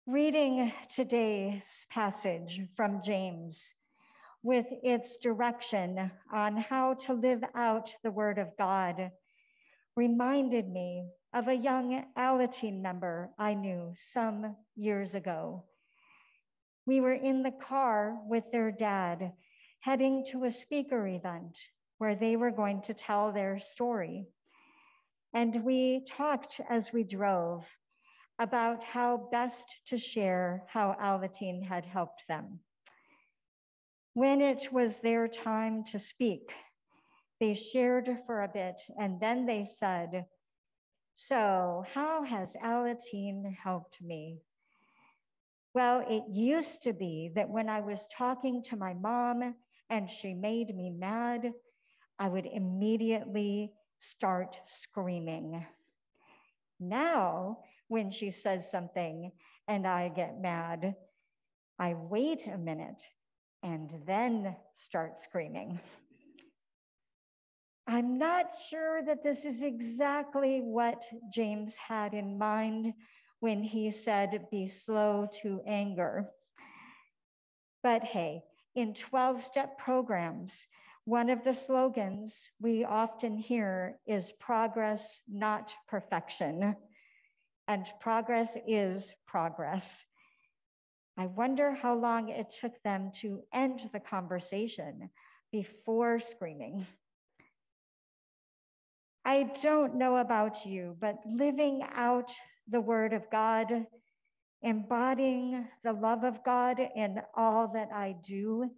Reading today's passage from James with its direction on how to live out the Word of God reminded me of a young Alateen member I knew some years ago. We were in the car with their dad heading to a speaker event where they were going to tell their story. And we talked as we drove about how best to share how Alateen had helped them. When it was their time to speak, they shared for a bit and then they said, "So how has Alateen helped me?" Well, it used to be that when I was talking to my mom and she made me mad, I would immediately start screaming. Now, when she says something and I get mad, I wait a minute and then start screaming. I'm not sure that this is exactly what James had in mind when he said, "Be slow to anger." But hey, in 12-step programs, one of the slogans we often hear is progress, not perfection. And progress is progress. I wonder how long it took them to end the conversation before screaming. I don't know about you, but living out the Word of God, embodying the love of God in all that I do,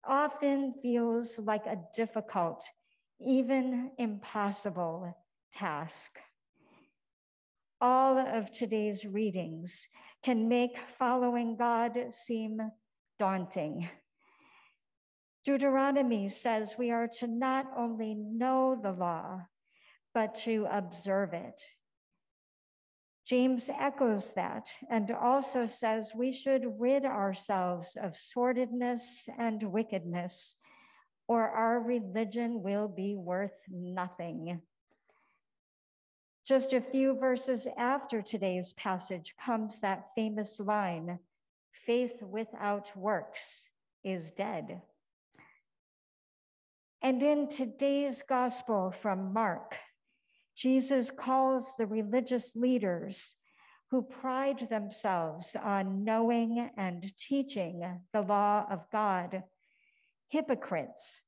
often feels like a difficult, even impossible task. All of today's readings can make following God seem daunting. Deuteronomy says we are to not only know the law, but to observe it. James echoes that and also says we should rid ourselves of sordidness and wickedness, or our religion will be worth nothing. Just a few verses after today's passage comes that famous line, "Faith without works is dead." And in today's gospel from Mark, Jesus calls the religious leaders who pride themselves on knowing and teaching the law of God hypocrites,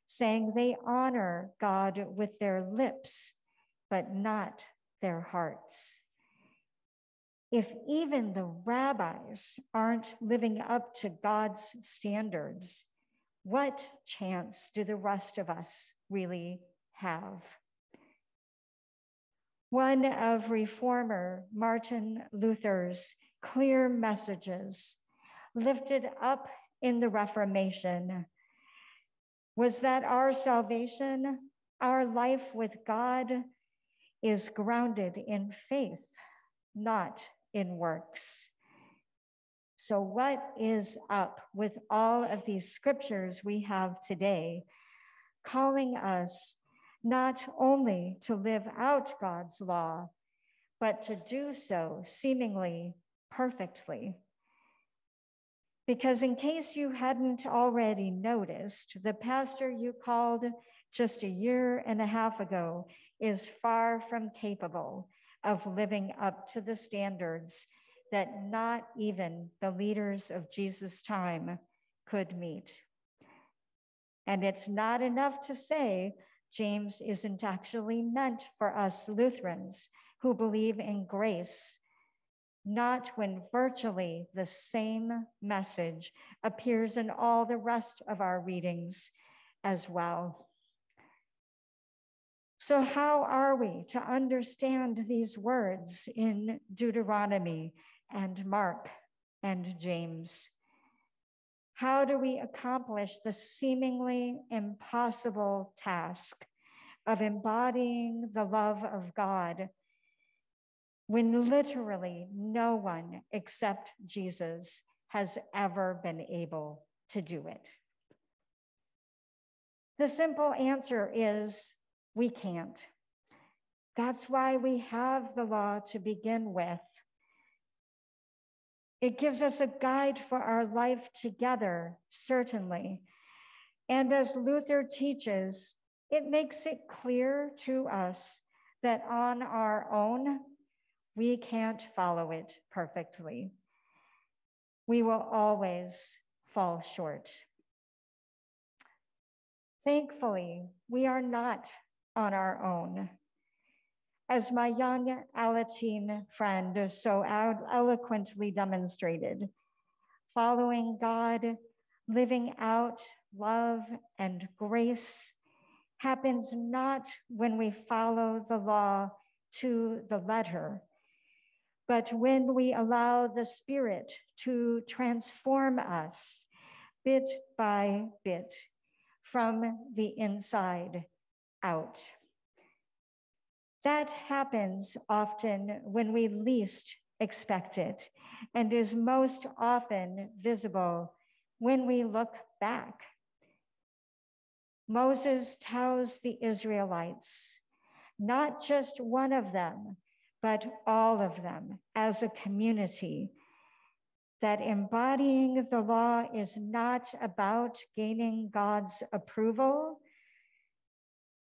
saying they honor God with their lips, but not their hearts. If even the rabbis aren't living up to God's standards, what chance do the rest of us really have? One of reformer Martin Luther's clear messages lifted up in the Reformation was that our salvation, our life with God, is grounded in faith, not in works. So what is up with all of these scriptures we have today, calling us not only to live out God's law, but to do so seemingly perfectly? Because in case you hadn't already noticed, the pastor you called just a year and a half ago is far from capable of living up to the standards that not even the leaders of Jesus' time could meet. And it's not enough to say James isn't actually meant for us Lutherans who believe in grace, not when virtually the same message appears in all the rest of our readings as well. So how are we to understand these words in Deuteronomy and Mark and James? How do we accomplish the seemingly impossible task of embodying the love of God when literally no one except Jesus has ever been able to do it? The simple answer is we can't. That's why we have the law to begin with. It gives us a guide for our life together, certainly. And as Luther teaches, it makes it clear to us that on our own, we can't follow it perfectly. We will always fall short. Thankfully, we are not on our own. As my young Alateen friend so eloquently demonstrated, following God, living out love and grace happens not when we follow the law to the letter, but when we allow the Spirit to transform us bit by bit from the inside out. That happens often when we least expect it and is most often visible when we look back. Moses tells the Israelites, not just one of them, but all of them as a community, that embodying the law is not about gaining God's approval,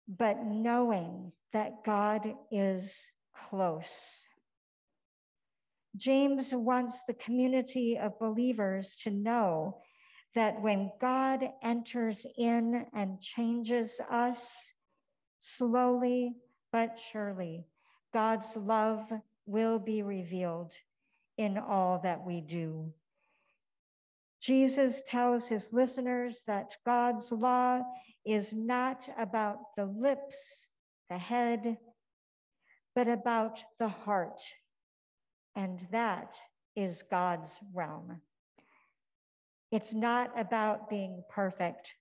but knowing that God is close. James wants the community of believers to know that when God enters in and changes us, slowly but surely, God's love will be revealed in all that we do. Jesus tells his listeners that God's law is not about the lips, the head, but about the heart. And that is God's realm. It's not about being perfect,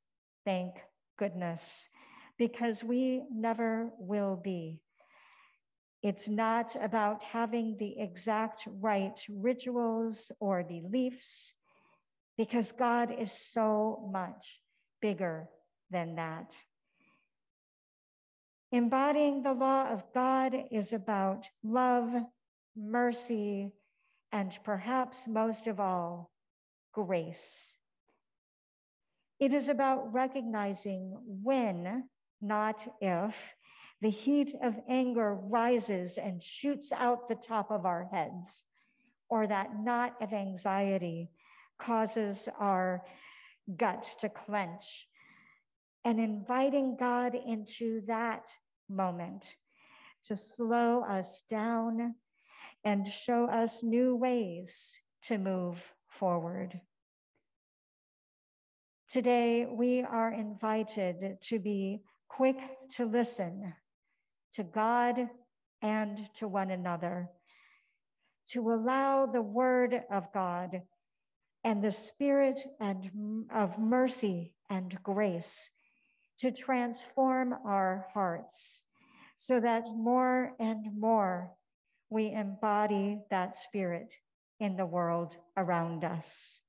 thank goodness, because we never will be. It's not about having the exact right rituals or beliefs, because God is so much bigger than that. Embodying the law of God is about love, mercy, and perhaps most of all, grace. It is about recognizing when, not if, the heat of anger rises and shoots out the top of our heads, or that knot of anxiety causes our gut to clench, and inviting God into that moment to slow us down and show us new ways to move forward. Today, we are invited to be quick to listen to God and to one another, to allow the word of God and the spirit of mercy and grace to transform our hearts so that more and more we embody that spirit in the world around us.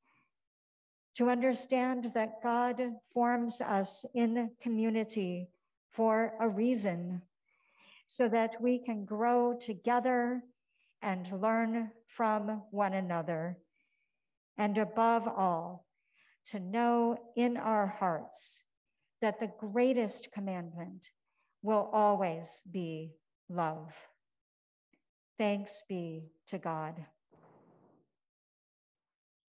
To understand that God forms us in community for a reason, so that we can grow together and learn from one another. And above all, to know in our hearts that the greatest commandment will always be love. Thanks be to God.